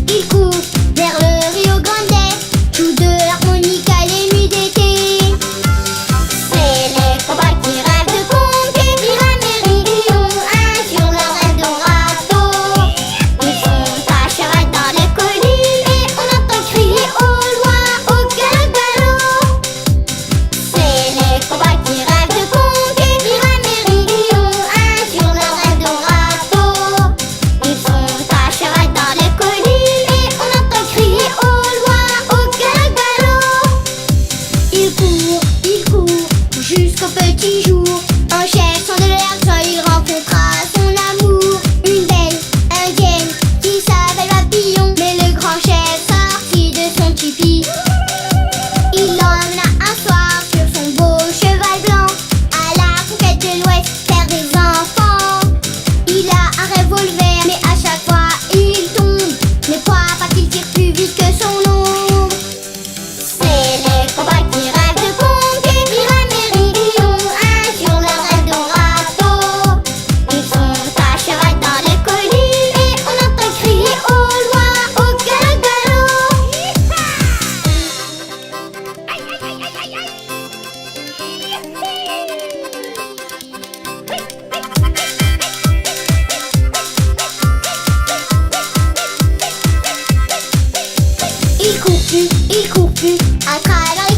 il court vers le Rio Grande. Joue de l'harmonica les nuits d'été. C'est les cow-boys qui rêvent de conquérir l'Amérique. Un jour leur rêve d'Orato. Ils font ta charrette dans les collines et on entend crier au loin, au galop. C'est les cow-boys qui rêvent de conquérir l'Amérique. Un jour leur rêve d'Orato. Ils font ta charrette dans les collines et on entend crier au loin, au galop. Il court jusqu'au petit jour. Un chef sans de l'argent, il rencontra son amour. Une belle indienne qui s'appelle Papillon. Mais le grand chef sortit de son tipi. Il l'emmena un soir sur son beau cheval blanc à la conquête de l'Ouest, faire des enfants. Il a un revolver, mais à chaque fois il tombe. Ne crois pas qu'il tire plus vite que son ombre. C'est les cow-boys qui rêvent de conquérir l'Amérique. Un jour leur rêve d'Orato. Ils font ta charrette dans les collines et on entend crier au loin, au galop. Il court plus à travers